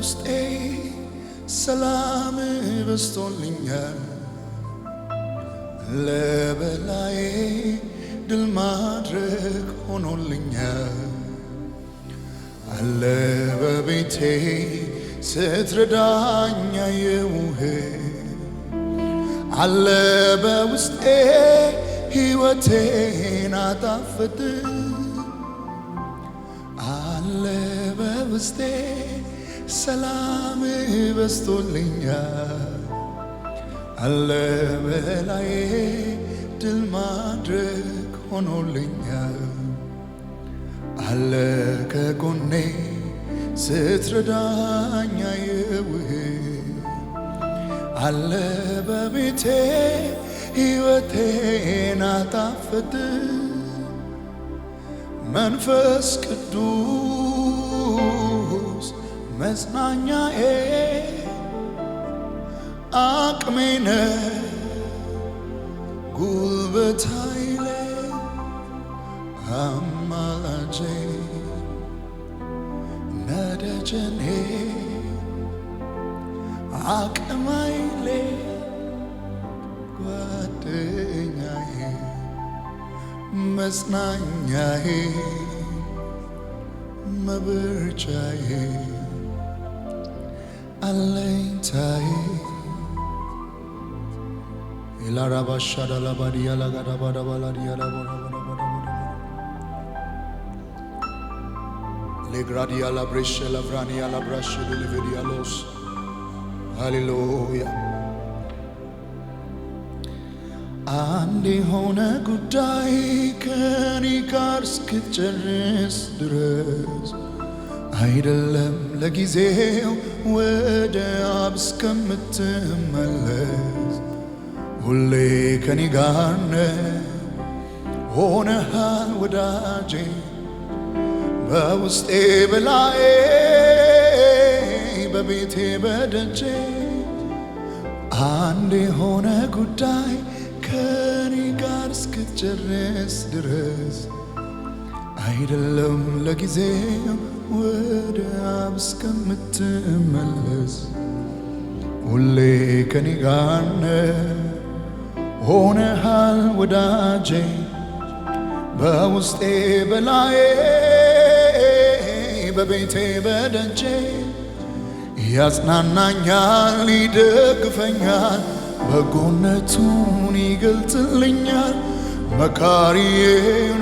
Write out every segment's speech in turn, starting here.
በውስጤ ሰላም በስቶልኛል ለበላዬ ድል ማድረግ ሆኖልኛል አለ በቤቴ ስትረዳኝ አየሁህ አለ በውስጤ ሕይወቴን አጣፈጥ አለ በውስጤ ሰላም በስቶልኛል አለ በላዬ ድል ማድረግ ሆኖልኛል አለ ከጎኔ ስትረዳኝ አየሁህ አለ በቤቴ ሕይወቴን አጣፈጥ መንፈስ ቅዱስ መጽናኛዬ አቅሜ ነህ ጉልበት ኃይሌ አማላጄ ነደጀኔ አቅም ኃይሌ ጓደኛዬ መጽናኛዬ መበርቻዬ አለኝታዬ ኢላራባሻዳ ላባዲያ ላጋዳባዳ ባላዲያ ሌግራዲያ ላብሬሽ ላብራኒያ ላብራሽ ሊቪዲያሎስ ሃሌሉያ አንድ የሆነ ጉዳይ ከኔ ጋር እስክትጨርስ ድረስ አይደለም ለጊዜው ወደ አብ እስከምትመለስ ሁሌ ከኔ ጋር ነህ ሆነሃል ወዳጄ በውስጤ በላዬ በቤቴ በደጄ አንድ የሆነ ጉዳይ ከኔ ጋር እስክትጨርስ ድረስ አይደለም ለጊዜው ወደ አብ እስከምትመለስ ሁሌ ከኔ ጋር ነህ ሆነሃል ወዳጄ በውስጤ በላዬ በቤቴ በደጄ ያጽናናኛል ይደግፈኛል በጎነቱን ይገልጥልኛል መካሪዬ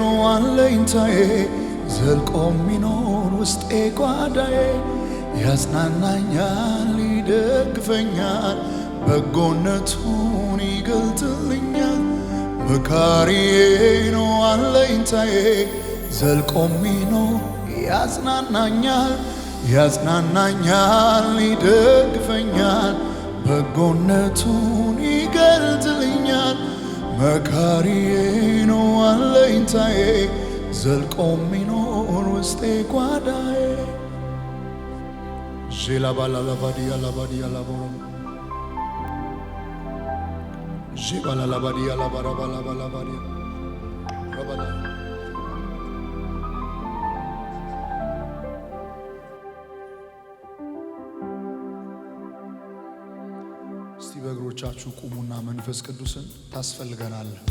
ነው አለኝታዬ ዘልቆ የሚኖር ውስጤ ጓዳዬ ያጽናናኛል ይደግፈኛል በጎነቱን ይገልጥልኛል መካሪዬ ነው አለኝታዬ ዘልቆ የሚኖር ያጽናናኛል ይደግፈኛል በጎነቱን ይገልጥልኛል መካሪዬ ነው አለኝታዬ ዘልቆ የሚኖር ውስጤ ጓዳዬ ዤላባላላባዲያ ላባዲያ ላቦሮ ዤባላላባዲያ ላባራባላባላባዲያ ረባላ እስቲ በእግሮቻችሁ ቁሙና መንፈስ ቅዱስን ታስፈልገናለህ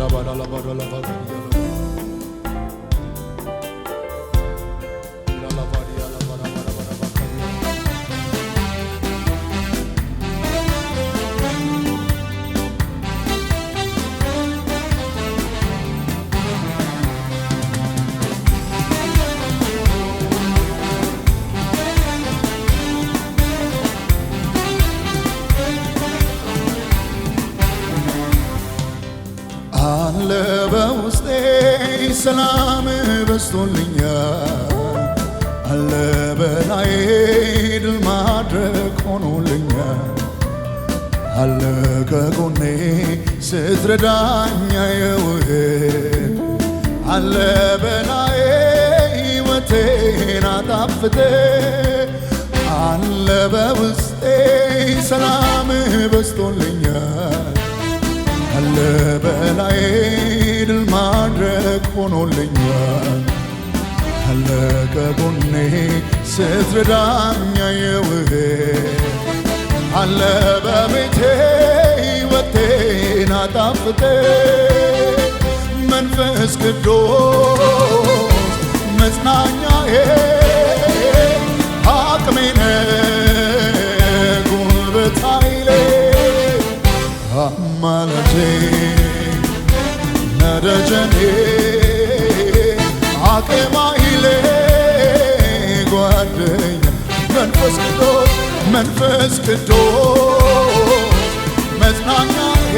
ዤላባላላባላባዲያ አለ በውስጤ ሰላም በስቶልኛል አለ በላዬ ድል ማድረግ ሆኖልኛል አለ ከጎኔ ስትረዳኝ አየሁህ አለ በላዬ ሕይወቴን አጣፍጥ አለ በውስጤ ሰላም በስቶልኛል አለ በላዬ ድል ማድረግ ሆኖልኛል አለ ከጎኔ ስትረዳኝ አየሁህ አለ በቤቴ ሕይወቴን አጣፍጥ መንፈስ ቅዱስ መጽናኛዬ አቅሜ ነህ ጉልበት ኃይሌ አማላጄ ነደጀኔ አቅም ኃይሌ ጓደኛ መንፈስ ቅዱስ መጽናኛዬ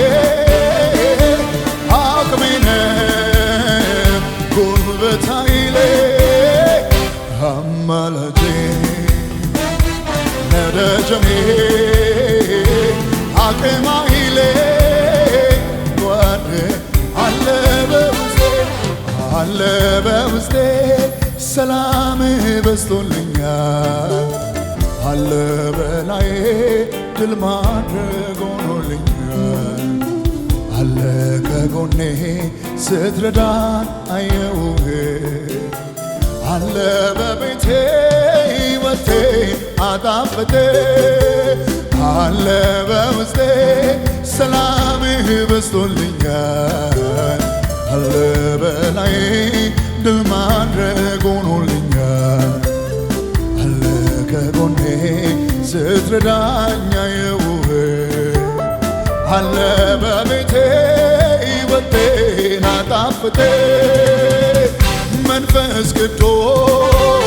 አቅሜ ነህ ጉልበት ኃይሌ አማላጄ ነደጀኔ አቅም ኃይሌ አለ በውስጤ ሰላም በዝቶልኛል አለ በላዬ ድል ማድረግ ሆኖልኛል አለ ከጎኔ ስትረዳኝ አየሁህ አለ በቤቴ ሕይወቴን አጣፈጠ አለ በውስጤ ሰላምህ በዝቶልኛል አለ በላይ ድል ማድረግ ሆኖልኛል አለ ከጎኔ ስትረዳኝ አየሁህ አለ በቤቴ ሕይወቴን አጣፈጠ መንፈስ ቅዱስ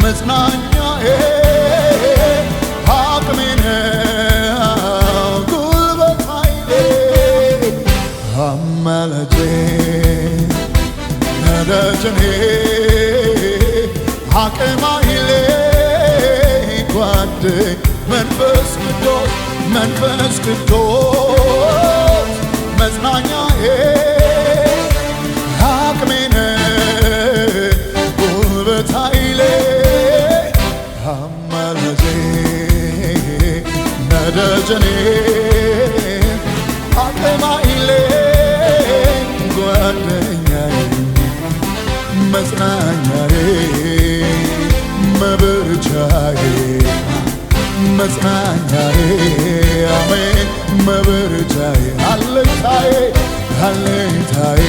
መጽናኛዬ አቅሜ ነህ ጉልበት ኃይሌ አማላጄ ነደጀኔ አቅም ኃይሌ ጓደኛ መንፈስ ቅዱስ መጽናኛዬ አቅሜ ነህ ጉልበት ኃይሌ አማላጄ ነደጀኔ አቅም ኃይሌ ጓደኛዬ መጽናኛዬ መበርቻዬ መጽናኛዬ አሜን መበርቻዬ አለኝታዬ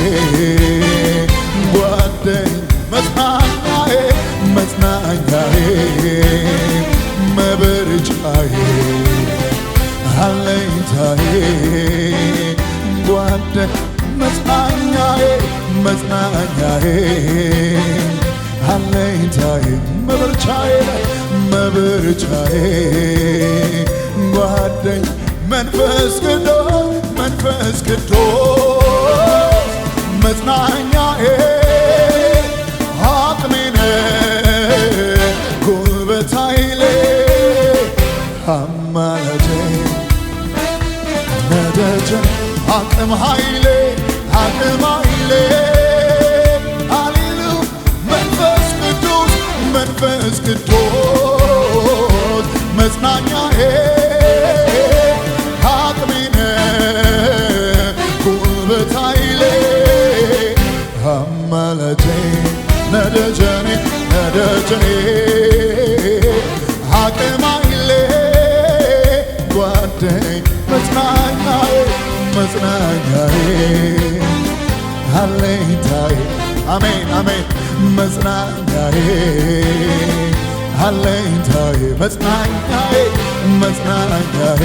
ጓደኛ መጽናኛዬ መበርቻዬ አለኝታዬ ጓደኛ መጽናኛዬ አለኝታዬ መበርቻዬ ጓደኛ መንፈስ ቅዱስ መጽናኛዬ አቅሜ ነህ ጉልበት ኃይሌ አማላጄ ነደጀኔ አቅም ኃይሌ ሃሌሉያ መንፈስ ቅዱስ መጽናኛዬ አቅሜ ነህ ጉልበት ኃይሌ አማላጄ ነደጀኔ አቅም ኃይሌ ጓደኛ መጽናኛዬ አለኝታዬ አሜን መጽናኛዬ አለኝታዬ መጽናኛዬ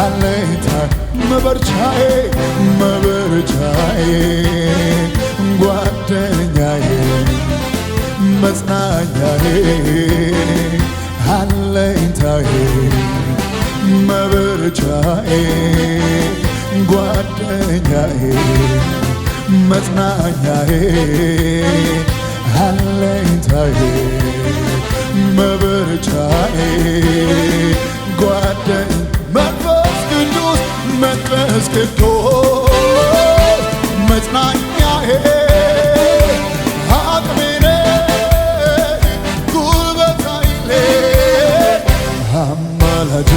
አለኝታዬ መበርቻዬ ጓደኛዬ መጽናኛዬ አለኝታዬ መበርቻዬ ጓደኛዬ መጽናኛዬ አለኝታዬ መበርቻዬ ጓደኛ መንፈስ ቅዱስ መጽናኛዬ አቅሜ ነህ ጉልበት ኃይሌ አማላጄ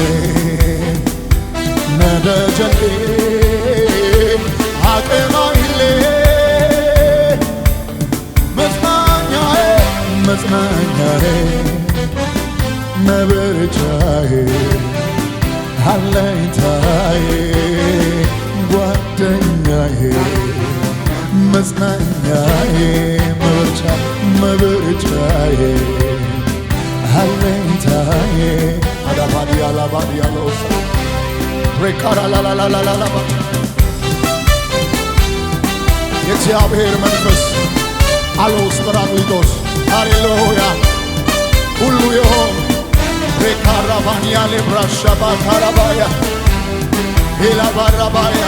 ነደጀኔ አቅም ኃይሌ አለኝታዬ ጓደኛዬ መጽናኛዬ መበርቻዬ አለኝታዬ አዳባዲያላባዲያሎስ ሬካራላላላላላባ የእግዚአብሔር መንፈስ አሎስ ጰራቅሊጦስ ሃሌሉያ ሁሉ የሆን ሬካራባንያ ሌብራሻባ ካራባያ ኤላባራባያ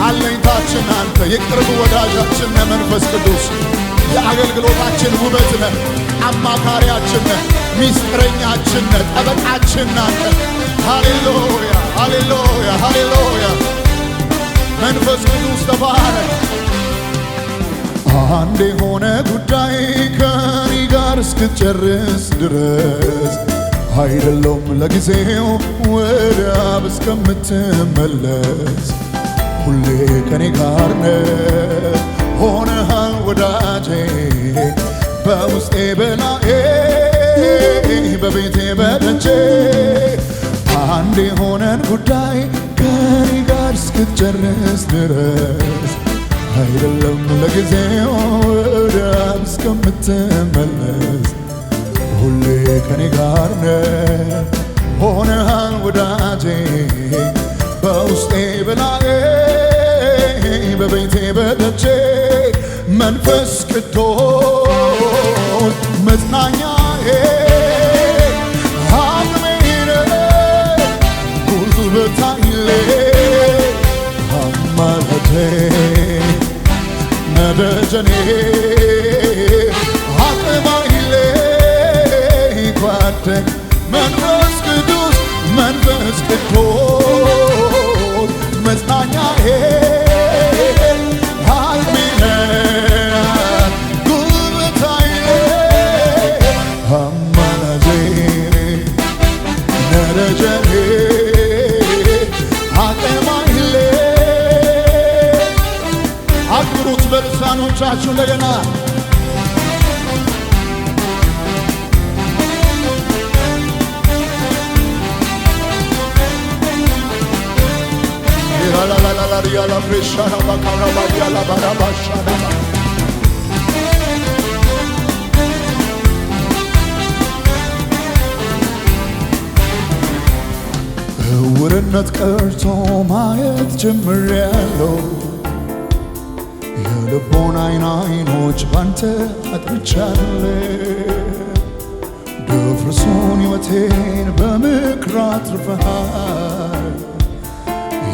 አለኝታችን አንተ የቅርብ ወዳጃችን ነህ መንፈስ ቅዱስ የአገልግሎታችን ውበት ነህ አማካሪያችን ነህ ሚስጥረኛችን ነህ ጠበቃችን አንተ ሃሌሉያ ሃሌሉያ ሃሌሉያ መንፈስ ቅዱስ ተባረክ አንድ የሆነ ጉዳይ ከኔ ጋር እስክትጨርስ ድረስ አይደለም ለጊዜው ወደ አብ እስከምትመለስ ሁሌ ከኔ ጋር ነህ ሆነሃል ወዳጄ በውስጤ በላዬ በቤቴ በደጄ አንድ የሆነን ጉዳይ ከኔ ጋር እስክትጨርስ ድረስ አይደለም ለጊዜው ወደ አብ እስከምትመለስ ሁሌ ከኔ ጋር ነህ ሆነሃል ወዳጄ በውስጤ በላዬ በቤቴ በደጄ መንፈስ ቅዱስ መጽናኛዬ አቅሜ ነህ ጉልበታዬ አማላጄ ነደጀኔ አቅማዬ ጓደኛ መንፈስ ቅዱስ መጽናኛዬ አቅሜ ነህ ጉልበታዬ አማላጄ ነደጀኔ አቅማዬ አክብሩት በልሳኖቻችሁ እንደገና ሪያላ ፍሬሻና ባካራባ ሪያላ ባራባሻና እውርነት ቀርቶ ማየት ጀምሬያለሁ የልቦና አይኖች ባንተ አጥርቻለሁ ደፍርሶን ሕይወቴን በምክር አትርፈሃል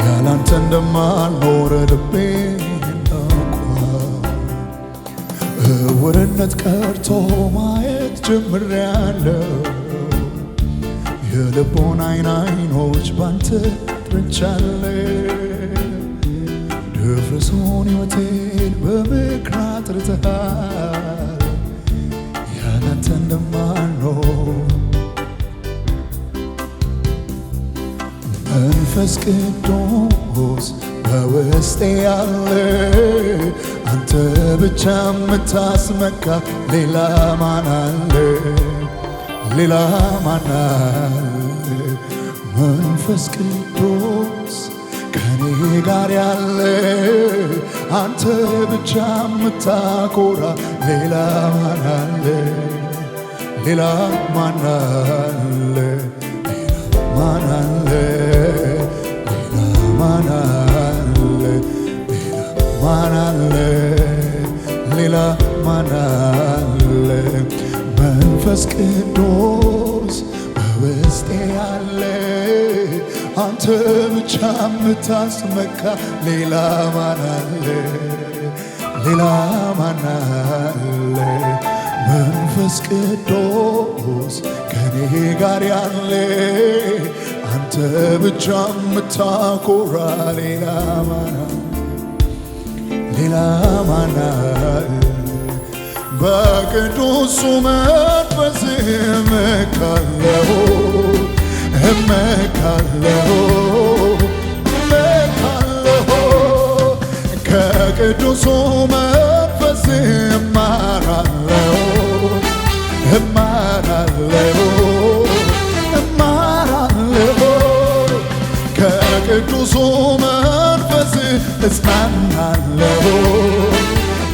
ያላንተ እንደማልኖር ልቤ ያውቃል እውርነት ቀርቶ ማየት ጀምሬያለሁ የልቦና አይኖች ባንተ አጥርቻለሁ ደፍርሶን ሕይወቴን በምክር አጥርተሃል ያላንተ እንደማልኖር መንፈስ ቅዱስ በውስጤ ያለ አንተ ብቻ የምታስመካ ሌላ ማን አለ ሌላ ማን አለ መንፈስ ቅዱስ ከኔ ጋር ያለ አንተ ብቻ የምታኮራ ሌላ ማን አለ ሌላ ማን አለ ማን አለ ሌላ ማን አለ ሌላ ማን አለ ሌላ ማን አለ መንፈስ ቅዱስ በውስጤ ያለ አንተ ብቻ የምታስመካ ሌላ ማን አለ ሌላ ማን አለ መንፈስ ቅዱስ ከኔ ጋር ያለ አንተ ብቻ የምታኮራ ሌላ ማን አለ በቅዱሱ መንፈስ እመካለሁ ከቅዱሱ መንፈስ እማራለሁ እጽናናለሁ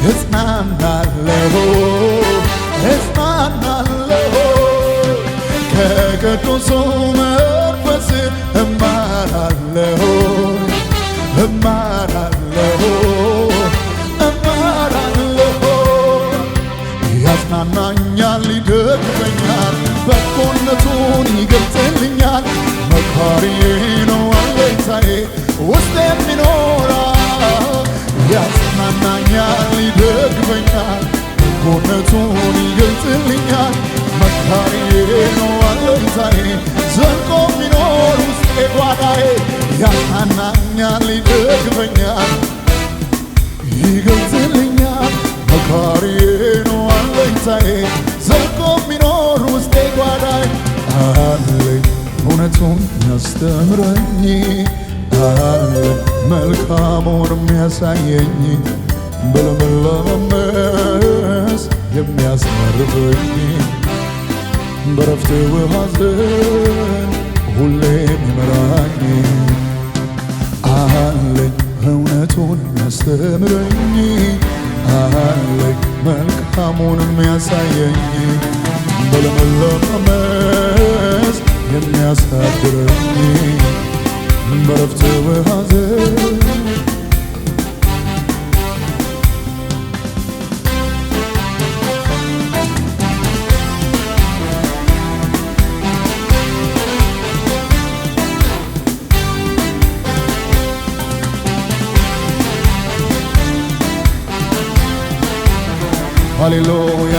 እጽናናለሁ እጽናናለሁ ከቅዱሱ መንፈስ እማራለሁ እማራለሁ እማራለሁ ያጽናናኛል ይደግፈኛል በጎነቱን ይገልጽልኛል መካሪዬ ነው አለኝታዬ ውስጥ የሚኖራ ያጽናናኛል ይደግፈኛል በጎነቱን ይገልጽልኛል መካሪዬ ነው አለኝታዬ ዘልቆ የሚኖር ውስጤ ጓዳዬ ያጽናናኛል ይደግፈኛል ይገልጽልኛል መካሪዬ ነው አለኝታዬ ዘልቆ የሚኖር ውስጤ ጓዳዬ አለኝ እውነቱን ያስተምረኝ አለኝ መልካሙን የሚያሳየኝ በለመለመ መስክ የሚያስመርፈኝ በረፍት ውኃ ዘንድ ሁሌ የሚመራኝ አለኝ እውነቱን ያስተምረኝ አለኝ መልካሙን የሚያሳየኝ በለመለመ መስክ የሚያሳድረኝ በረፍት ውኃ ዘንድ ሃሌሉያ